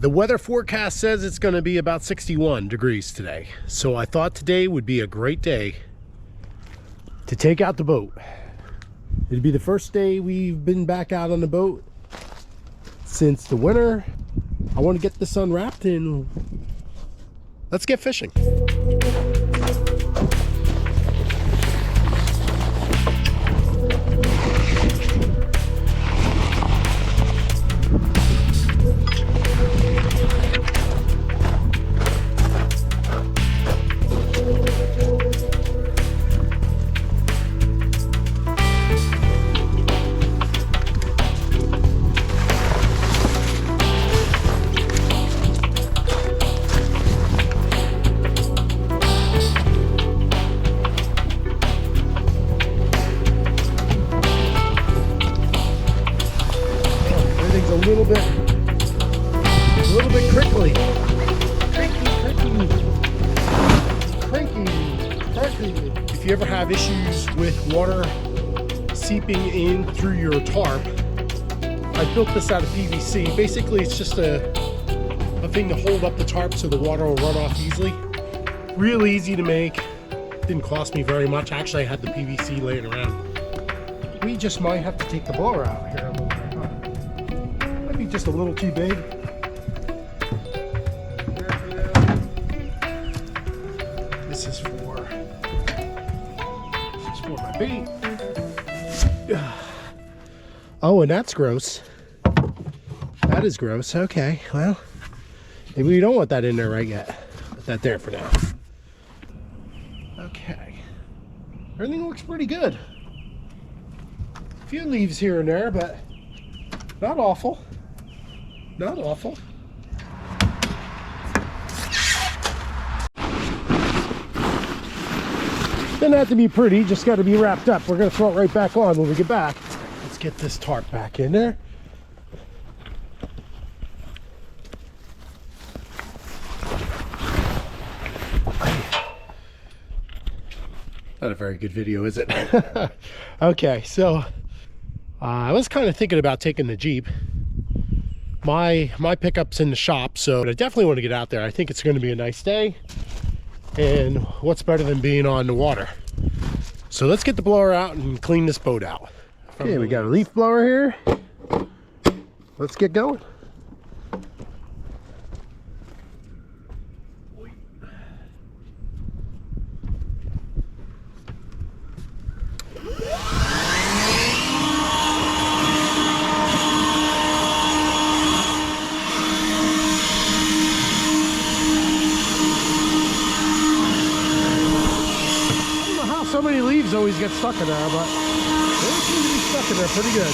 The weather forecast says it's going to be about 61 degrees today. So I thought today would be a great day to take out the boat. It'd be the first day we've been back out on the boat since the winter. I want to get this unwrapped and let's get fishing. A little bit crinkly. Cranky. If you ever have issues with water seeping in through your tarp, I built this out of PVC. Basically, it's just a thing to hold up the tarp so the water will run off easily. Real easy to make. Didn't cost me very much. Actually, I had the PVC laying around. We just might have to take the blower out here a little bit. Might be just a little too big. This is for my bait. Oh, and that's gross. That is gross. Okay, well, maybe we don't want that in there right yet. Put that there for now. Okay, everything looks pretty good. A few leaves here and there, but not awful. Not awful. Doesn't have to be pretty, just got to be wrapped up. We're going to throw it right back on when we get back. Let's get this tarp back in there. Not a very good video, is it? Okay, so I was kind of thinking about taking the Jeep. My pickup's in the shop, so I definitely want to get out there. I think it's going to be a nice day. And what's better than being on the water? So let's get the blower out and clean this boat out. Okay, we got a leaf blower here. Let's get going. So many leaves always get stuck in there, but they seem to be stuck in there pretty good.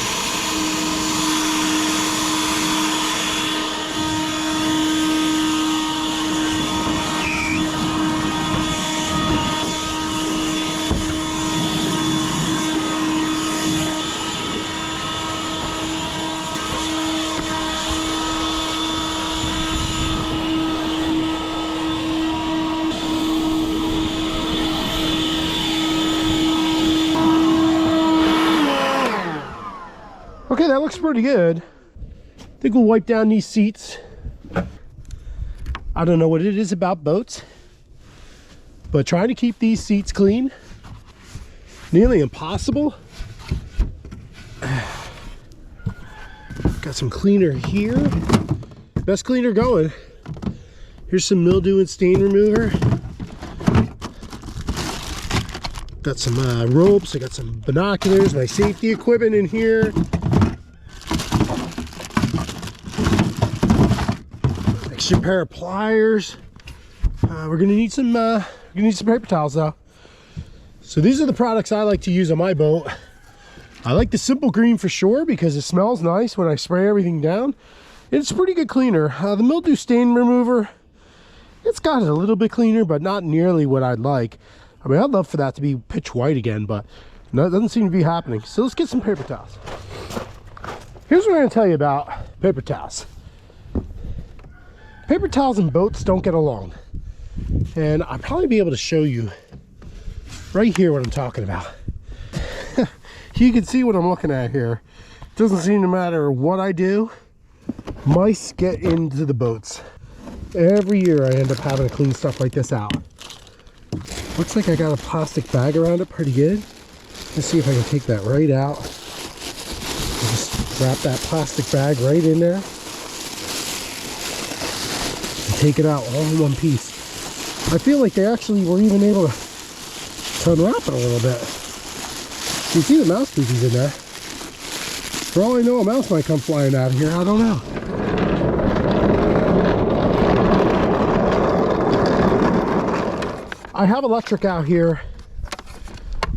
Okay, that looks pretty good. I think we'll wipe down these seats. I don't know what it is about boats, but trying to keep these seats clean, nearly impossible. Got some cleaner here. Best cleaner going. Here's some mildew and stain remover. Got some ropes. I got some binoculars, my safety equipment in here. Extra pair of pliers. We're gonna need some paper towels though. So these are the products I like to use on my boat. I like the Simple Green for sure because it smells nice when I spray everything down. It's a pretty good cleaner. The mildew stain remover, it's got it a little bit cleaner, but not nearly what I'd like. I mean, I'd love for that to be pitch white again, but no, it doesn't seem to be happening. So let's get some paper towels. Here's what I'm gonna tell you about paper towels. Paper towels and boats don't get along. And I'll probably be able to show you right here what I'm talking about. You can see what I'm looking at here. It doesn't seem to matter what I do. Mice get into the boats. Every year I end up having to clean stuff like this out. Looks like I got a plastic bag around it pretty good. Let's see if I can take that right out. Just wrap that plastic bag right in there. And take it out all in one piece. I feel like they actually were even able to unwrap it a little bit. You see the mouse pieces in there. For all I know, a mouse might come flying out of here. I don't know. I have electric out here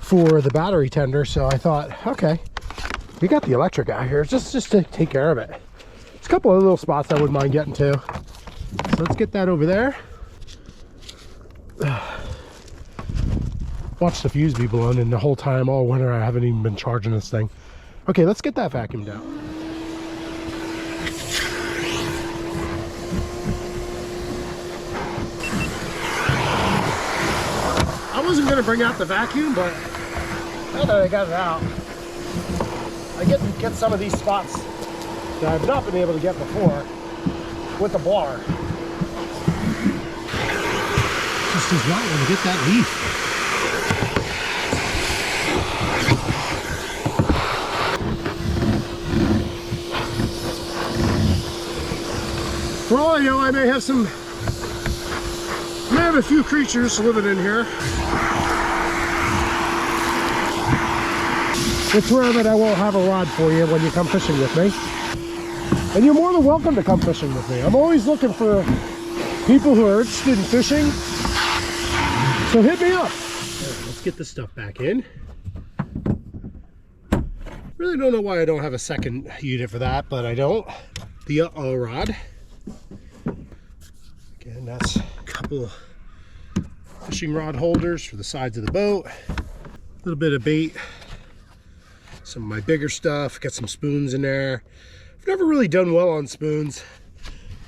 for the battery tender, so I thought, okay, we got the electric out here just to take care of it. There's a couple of little spots I wouldn't mind getting to. So let's get that over there. Watch the fuse be blown, and the whole time all winter I haven't even been charging this thing. Okay, let's get that vacuumed out. I wasn't gonna bring out the vacuum, but now that I got it out, I get to get some of these spots that I've not been able to get before with the blower. Just does not want to get that leaf. For all I know, I may have a few creatures living in here. It's rare that I won't have a rod for you when you come fishing with me. And you're more than welcome to come fishing with me. I'm always looking for people who are interested in fishing. So hit me up. Right, let's get this stuff back in. Really don't know why I don't have a second unit for that, but I don't. The rod. Again, that's a couple fishing rod holders for the sides of the boat. A little bit of bait. Some of my bigger stuff. Got some spoons in there. I've never really done well on spoons.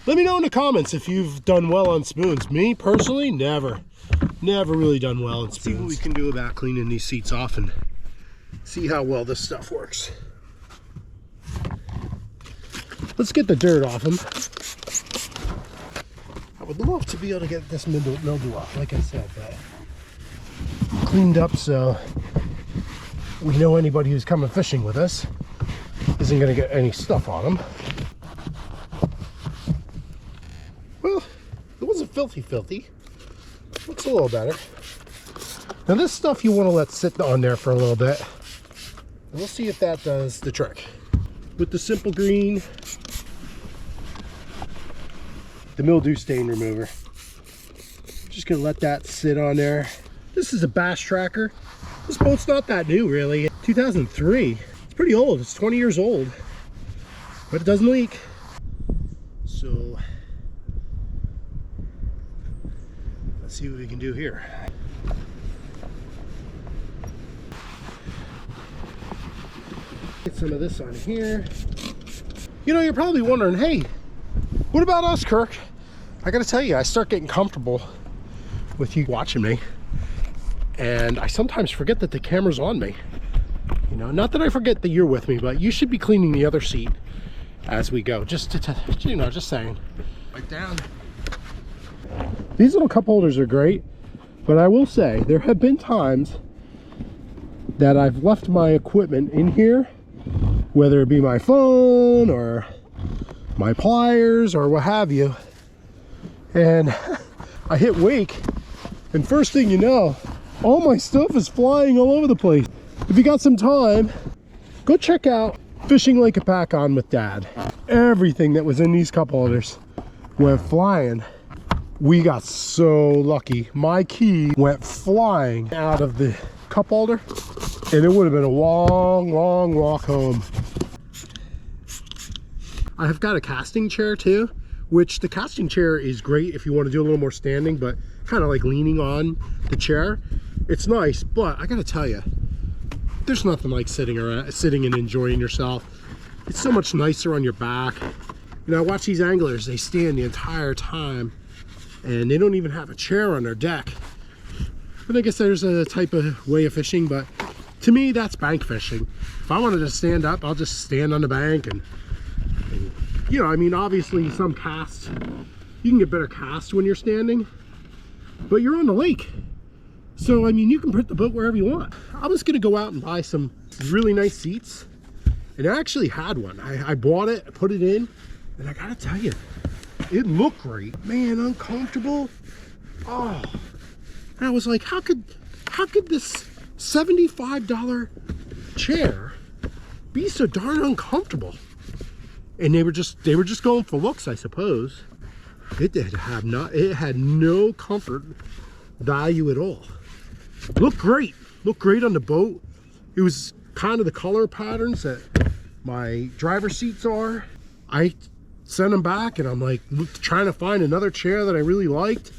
Let me know in the comments if you've done well on spoons. Me, personally, never really done well on spoons. See what we can do about cleaning these seats off and see how well this stuff works. Let's get the dirt off them. I would love to be able to get this mildew off, like I said, but cleaned up so we know anybody who's coming fishing with us isn't going to get any stuff on them. Well, it wasn't filthy. Looks a little better. Now this stuff you want to let sit on there for a little bit. And we'll see if that does the trick. With the Simple Green, the mildew stain remover. Just gonna let that sit on there. This is a Bass Tracker. This boat's not that new, really. 2003. It's pretty old. It's 20 years old, but it doesn't leak. So let's see what we can do here. Get some of this on here. You know, you're probably wondering, hey, what about us, Kirk? I gotta tell you, I start getting comfortable with you watching me, and I sometimes forget that the camera's on me. You know, not that I forget that you're with me, but you should be cleaning the other seat as we go. Just to, you know, just saying. Right down. These little cup holders are great, but I will say there have been times that I've left my equipment in here, whether it be my phone or my pliers or what have you, and I hit wake, and first thing you know, all my stuff is flying all over the place. If you got some time, go check out Fishing Like a Pack On with Dad. Everything that was in these cup holders went flying. We got so lucky. My key went flying out of the cup holder, and it would have been a long walk home. I've got a casting chair too, which the casting chair is great if you want to do a little more standing, but kind of like leaning on the chair. It's nice, but I gotta tell you, there's nothing like sitting and enjoying yourself. It's so much nicer on your back. You know, I watch these anglers, they stand the entire time and they don't even have a chair on their deck. But I guess there's a type of way of fishing, but to me, that's bank fishing. If I wanted to stand up, I'll just stand on the bank and you know, I mean, obviously some casts, you can get better casts when you're standing, but you're on the lake. So, I mean, you can put the boat wherever you want. I was gonna go out and buy some really nice seats, and I actually had one. I bought it, I put it in, and I gotta tell you, it looked great. Man, uncomfortable. Oh, and I was like, how could this $75 chair be so darn uncomfortable? And they were just going for looks, I suppose. It had no comfort value at all. Looked great on the boat. It was kind of the color patterns that my driver's seats are. I sent them back, and I'm like trying to find another chair that I really liked.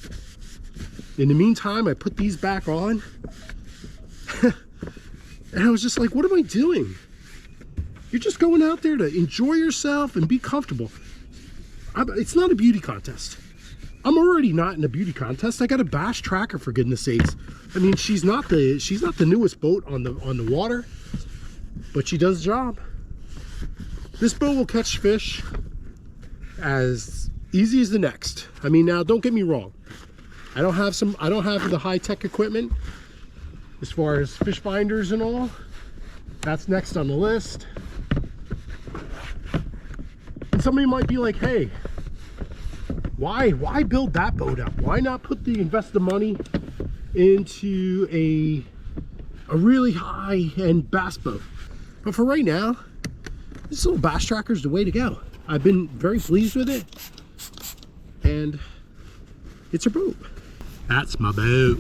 In the meantime, I put these back on. And I was just like, what am I doing? You're just going out there to enjoy yourself and be comfortable. It's not a beauty contest. I'm already not in a beauty contest. I got a Bass Tracker, for goodness sakes. I mean, she's not the newest boat on the water, but she does the job. This boat will catch fish as easy as the next. I mean, now don't get me wrong. I don't have the high-tech equipment as far as fish finders and all. That's next on the list. And somebody might be like, hey, why build that boat up? Why not invest the money into a really high-end bass boat? But for right now, this little Bass Tracker is the way to go. I've been very pleased with it, and it's a boat. That's my boat.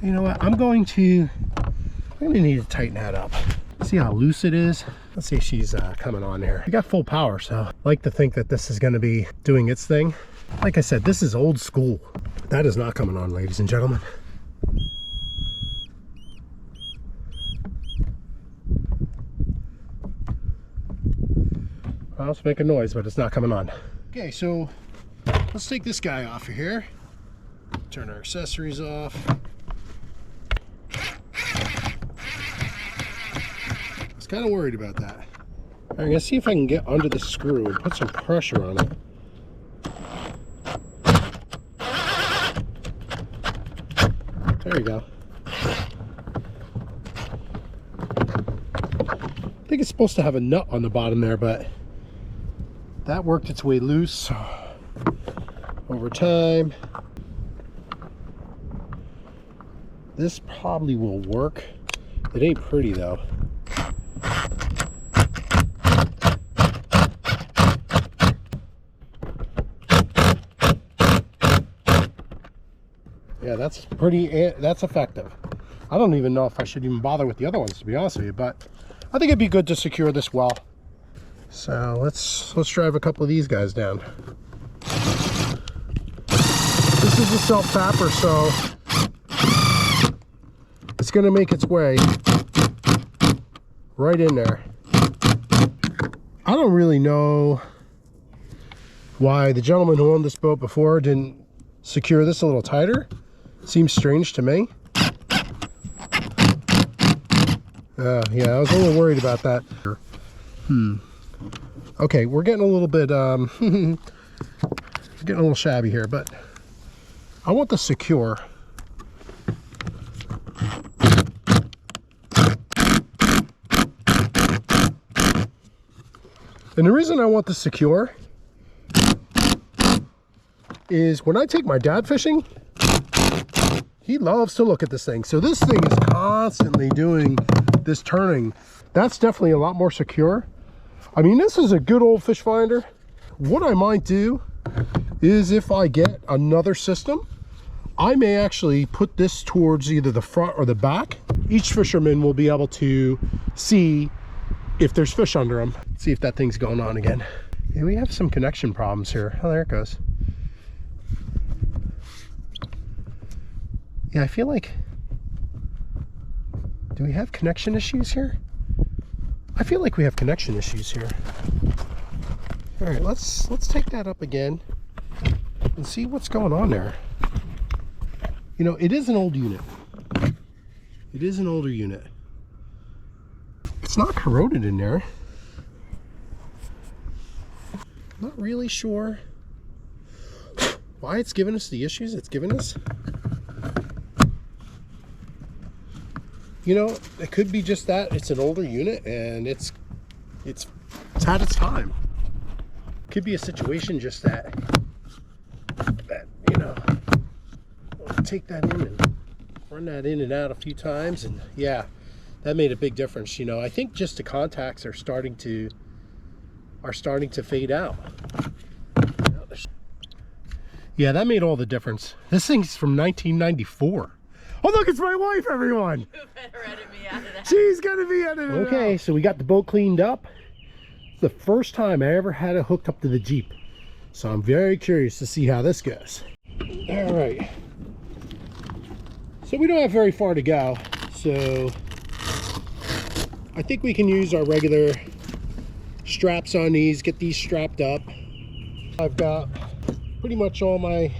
You know what? I'm gonna need to tighten that up. See how loose it is? Let's see if she's coming on here. I got full power, so I like to think that this is gonna be doing its thing. Like I said, this is old school. That is not coming on, ladies and gentlemen. Well, it's making noise, but it's not coming on. Okay, so let's take this guy off of here. Turn our accessories off. I was kind of worried about that. I'm gonna see if I can get under the screw and put some pressure on it. There you go. I think it's supposed to have a nut on the bottom there, but that worked its way loose over time. This probably will work. It ain't pretty though. Yeah, that's effective. I don't even know if I should even bother with the other ones, to be honest with you, but I think it'd be good to secure this well. So let's drive a couple of these guys down. This is a self-tapper, so it's gonna make its way right in there. I don't really know why the gentleman who owned this boat before didn't secure this a little tighter. Seems strange to me. Yeah, I was a little worried about that. Okay, we're getting a little bit getting a little shabby here, but I want this secure. And the reason I want this secure is when I take my dad fishing, he loves to look at this thing. So this thing is constantly doing this turning. That's definitely a lot more secure. I mean, this is a good old fish finder. What I might do is, if I get another system, I may actually put this towards either the front or the back. Each fisherman will be able to see if there's fish under them. See if that thing's going on again. Yeah, we have some connection problems here. Oh, there it goes. Yeah, I feel like, do we have connection issues here? I feel like we have connection issues here. All right, let's take that up again. and see what's going on there. You know, it is an old unit. It is an older unit. It's not corroded in there. Not really sure why it's giving us the issues it's giving us. You know, it could be just that it's an older unit and it's had its time. Could be a situation just that you know, I'll take that in and run that in and out a few times, and yeah, that made a big difference. You know, I think just the contacts are starting to fade out. Yeah, that made all the difference. This thing's from 1994. Oh, look, it's my wife, everyone. You better edit me out of that. She's gonna be edited. Okay, so we got the boat cleaned up. It's the first time I ever had it hooked up to the Jeep, so I'm very curious to see how this goes. All right, so we don't have very far to go, so I think we can use our regular straps on these, get these strapped up. I've got pretty much all my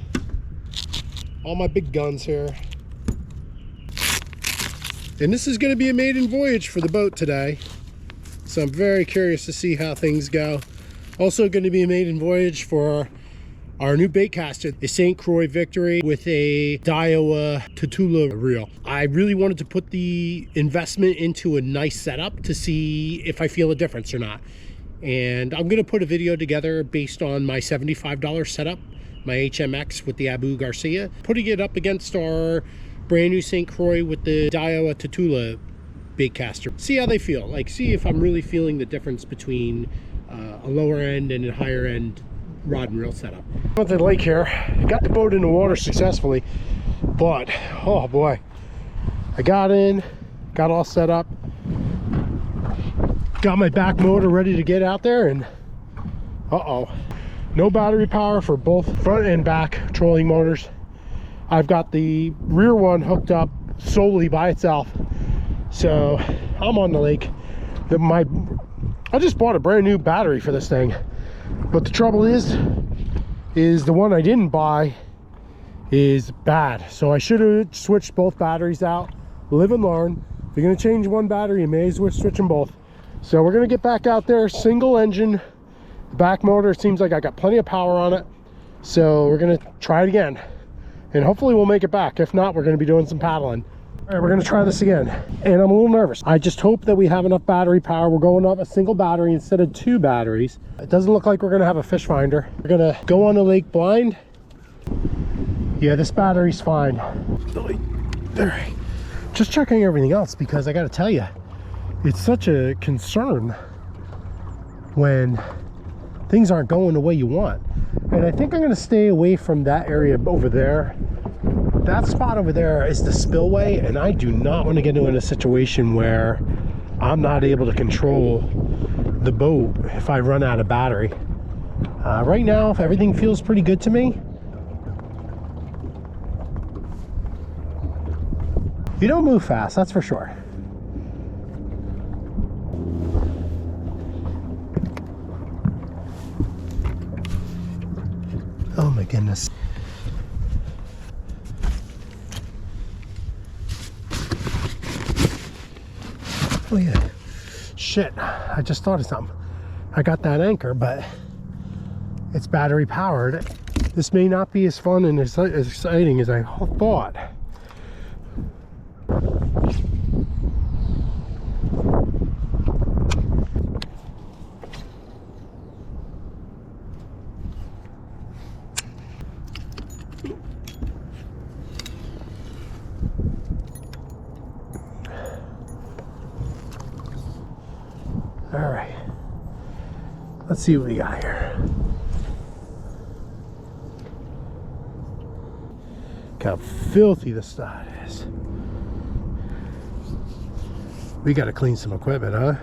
big guns here, and this is going to be a maiden voyage for the boat today, so I'm very curious to see how things go. Also going to be a maiden voyage for our new bait caster, the St. Croix Victory with a Daiwa Tatula reel. I really wanted to put the investment into a nice setup to see if I feel a difference or not. And I'm going to put a video together based on my $75 setup, my HMX with the Abu Garcia, putting it up against our brand new St. Croix with the Daiwa Tatula bait caster. See how they feel, like see if I'm really feeling the difference between a lower end and a higher end rod and reel setup. Went to the lake here, got the boat in the water successfully, but oh boy, I got in, got all set up, got my back motor ready to get out there, and no battery power for both front and back trolling motors. I've got the rear one hooked up solely by itself, so I'm on the lake. I just bought a brand new battery for this thing, but the trouble is the one I didn't buy is bad, so I should have switched both batteries out. Live and learn. If you're going to change one battery, you may as well switch them both. So we're going to get back out there, single engine back motor. It seems like I got plenty of power on it, so we're going to try it again, and hopefully we'll make it back. If not, we're going to be doing some paddling. All right, we're going to try this again, and I'm a little nervous. I just hope that we have enough battery power. We're going up a single battery instead of two batteries. It doesn't look like we're going to have a fish finder. We're going to go on the lake blind. Yeah, this battery's fine. All right, just checking everything else, because I got to tell you, it's such a concern when things aren't going the way you want. And I think I'm going to stay away from that area over there. That spot over there is the spillway, and I do not want to get into a situation where I'm not able to control the boat if I run out of battery. Right now, if everything feels pretty good to me. You don't move fast, that's for sure. Oh my goodness. Oh yeah, shit, I just thought of something. I got that anchor, but it's battery powered. This may not be as fun and as exciting as I thought. All right, let's see what we got here. Look how filthy this side is. We got to clean some equipment, huh?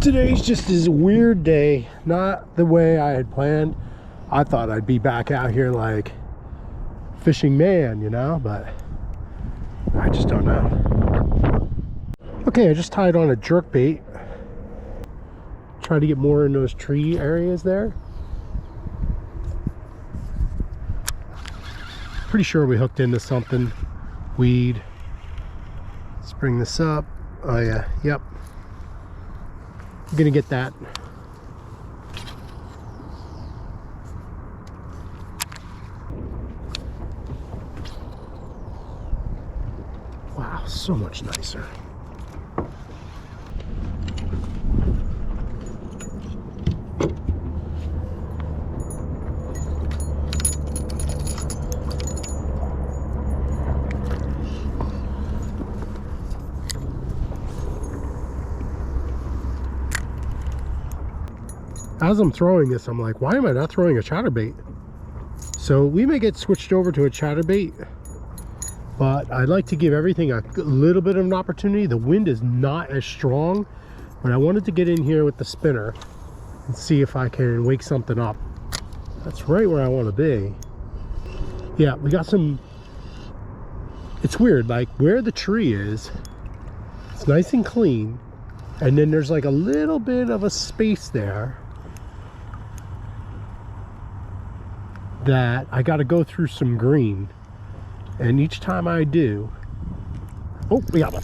Today's just this weird day, not the way I had planned. I thought I'd be back out here like fishing man, you know, but I just don't know. Okay, I just tied on a jerk bait. try to get more in those tree areas there. Pretty sure we hooked into something. Weed. Let's bring this up. Oh yeah, yep. I'm gonna get that. Wow, so much nicer. As I'm throwing this, I'm like, why am I not throwing a chatterbait? So we may get switched over to a chatterbait, but I'd like to give everything a little bit of an opportunity. The wind is not as strong, but I wanted to get in here with the spinner and see if I can wake something up. That's right where I want to be. Yeah, we got some, it's weird, like where the tree is, it's nice and clean, and then there's like a little bit of a space there that I got to go through some green, and each time I do, oh, we got one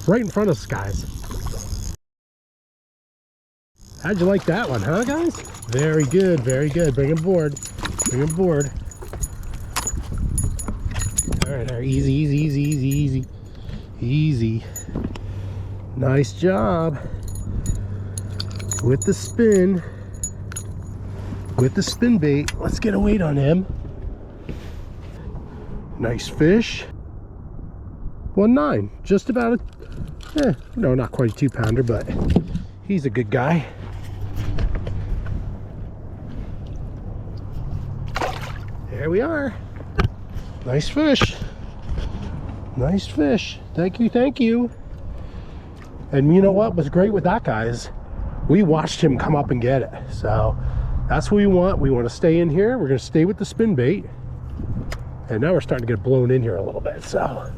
right in front of us, guys. How'd you like that one, huh, guys? Very good, very good. Bring him aboard, bring him aboard. All right, easy, easy, easy, easy, easy, easy. Nice job with the spin. With the spin bait. Let's get a weight on him. Nice fish. 1.9, just about a, no, not quite a 2-pounder, but he's a good guy. There we are. Nice fish. Nice fish. Thank you, thank you. And you know what was great with that, guys? We watched him come up and get it. So that's what we want. We want to stay in here. We're going to stay with the spin bait. And now we're starting to get blown in here a little bit. So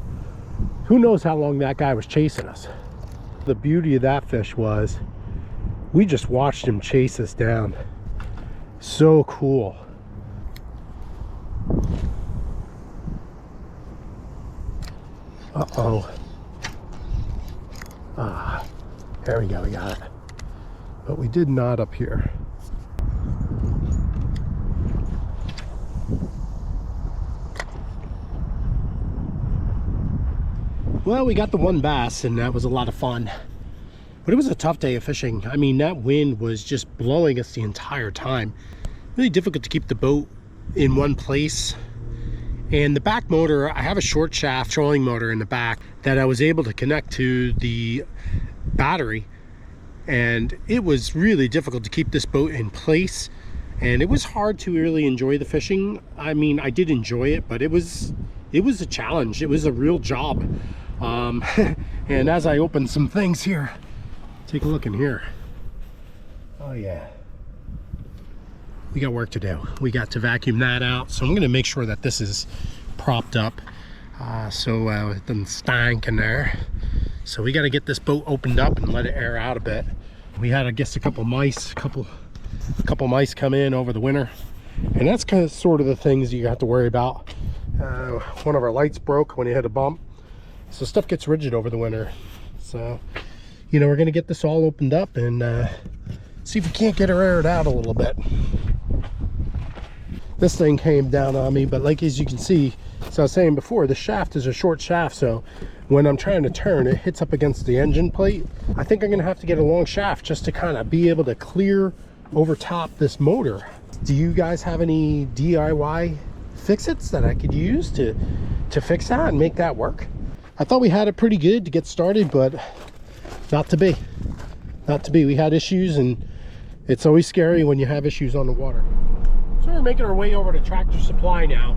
who knows how long that guy was chasing us. The beauty of that fish was we just watched him chase us down. So cool. Uh-oh. Ah, there we go, we got it. But we did not up here. Well, we got the one bass, and that was a lot of fun. But it was a tough day of fishing. I mean, that wind was just blowing us the entire time. Really difficult to keep the boat in one place. And the back motor, I have a short shaft trolling motor in the back that I was able to connect to the battery. And it was really difficult to keep this boat in place. And it was hard to really enjoy the fishing. I mean, I did enjoy it, but it was a challenge. It was a real job. And as I open some things here, take a look in here. Oh yeah, we got work to do. We got to vacuum that out, so I'm going to make sure that this is propped up so it doesn't stank in there. So we got to get this boat opened up and let it air out a bit. We had, I guess, a couple mice come in over the winter, and that's kind of sort of the things you have to worry about. One of our lights broke when he hit a bump, so stuff gets rigid over the winter. So, you know, we're going to get this all opened up and see if we can't get her aired out a little bit. This thing came down on me, but like as you can see, so I was saying before, the shaft is a short shaft, so when I'm trying to turn, it hits up against the engine plate. I think I'm going to have to get a long shaft just to kind of be able to clear over top this motor. Do you guys have any DIY fix-its that I could use to fix that and make that work? I thought we had it pretty good to get started, but not to be. Not to be. We had issues, and it's always scary when you have issues on the water. So we're making our way over to Tractor Supply now.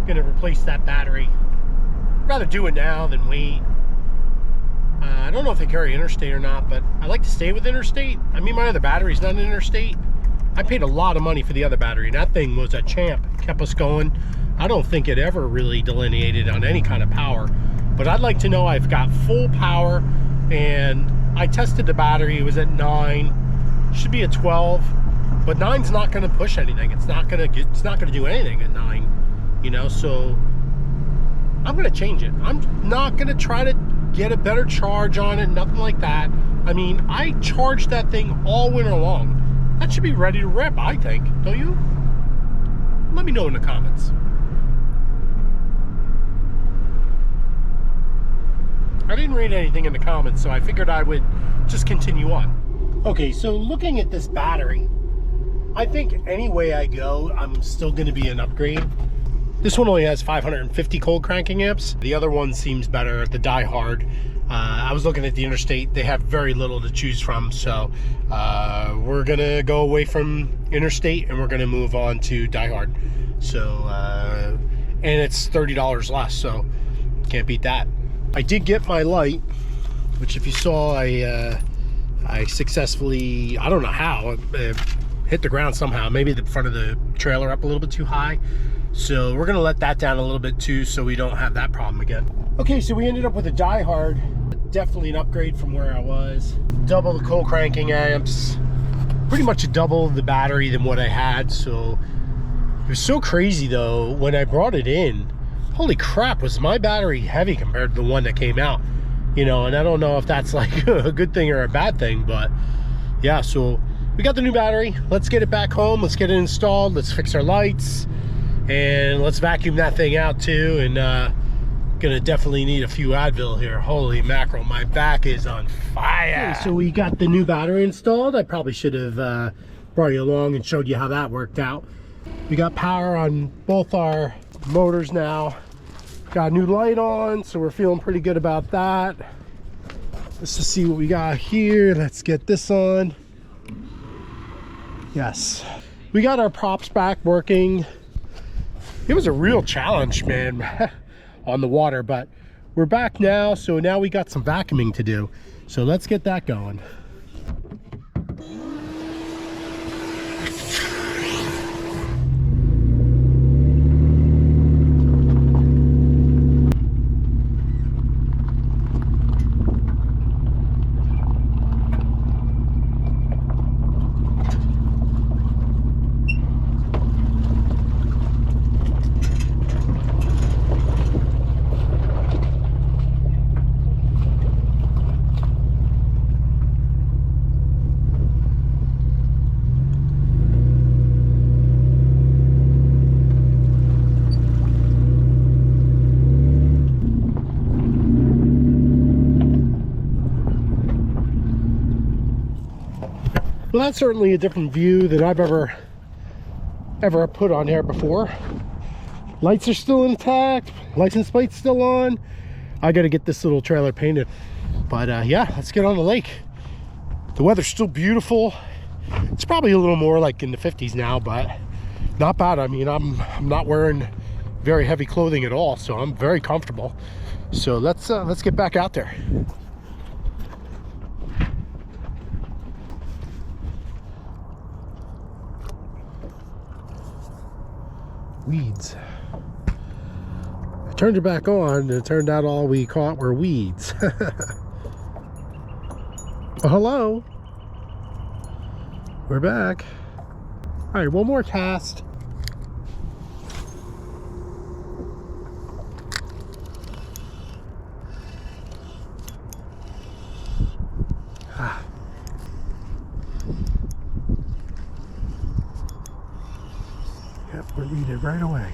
Gonna replace that battery. I'd rather do it now than wait. I don't know if they carry Interstate or not, but I like to stay with Interstate. I mean, my other battery's not Interstate. I paid a lot of money for the other battery, and that thing was a champ. Kept us going. I don't think it ever really delineated on any kind of power, but I'd like to know I've got full power and I tested the battery, it was at 9, should be at 12, but 9's not going to push anything. It's not going to do anything at 9, you know. So I'm going to change it. I'm not going to try to get a better charge on it, nothing like that. I mean, I charged that thing all winter long. That should be ready to rip, I think. Don't you? Let me know in the comments. I didn't read anything in the comments, so I figured I would just continue on. Okay, so looking at this battery, I think any way I go, I'm still going to be an upgrade. This one only has 550 cold cranking amps. The other one seems better, the Die Hard. I was looking at the Interstate. They have very little to choose from, so we're going to go away from Interstate and we're going to move on to Die Hard. So, and it's $30 less, so can't beat that. I did get my light, which if you saw, I successfully, I don't know how, hit the ground somehow. Maybe the front of the trailer up a little bit too high. So we're gonna let that down a little bit too, so we don't have that problem again. Okay, so we ended up with a Die Hard. Definitely an upgrade from where I was. Double the cold cranking amps, pretty much double the battery than what I had. So it was so crazy though, when I brought it in, holy crap, was my battery heavy compared to the one that came out, you know. And I don't know if that's like a good thing or a bad thing, but yeah, so we got the new battery. Let's get it back home, let's get it installed, let's fix our lights, and let's vacuum that thing out too. And gonna definitely need a few Advil here. Holy mackerel, my back is on fire. Okay, so we got the new battery installed. I probably should have brought you along and showed you how that worked out. We got power on both our motors now. Got a new light on, so we're feeling pretty good about that. Let's just see what we got here. Let's get this on. Yes, we got our props back working. It was a real challenge, man, on the water, but we're back now. So now we got some vacuuming to do, so let's get that going. Well, that's certainly a different view than I've ever put on here before. Lights are still intact, license plate's still on. I got to get this little trailer painted, but yeah, let's get on the lake. The weather's still beautiful. It's probably a little more like in the 50s now, but not bad. I mean, I'm not wearing very heavy clothing at all, so I'm very comfortable. So let's get back out there. Weeds. I turned it back on and it turned out all we caught were weeds. Well, hello, we're back. All right, one more cast. Yep, we're needed right away.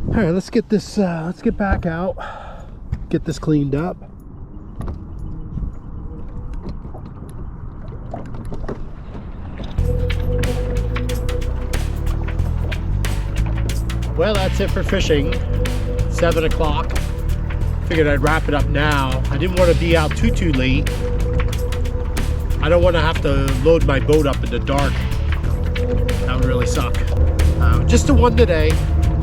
All right, let's get this, let's get back out, get this cleaned up. Well, that's it for fishing. 7 o'clock. Figured I'd wrap it up now. I didn't want to be out too late. I don't want to have to load my boat up in the dark. That would really suck. Just a one today.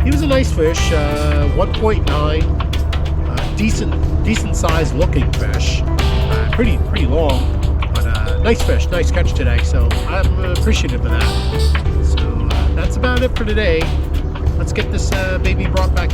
He was a nice fish, 1.9, decent size looking fish. Pretty long, but nice fish, nice catch today. So I'm appreciative of that. So that's about it for today. Let's get this baby brought back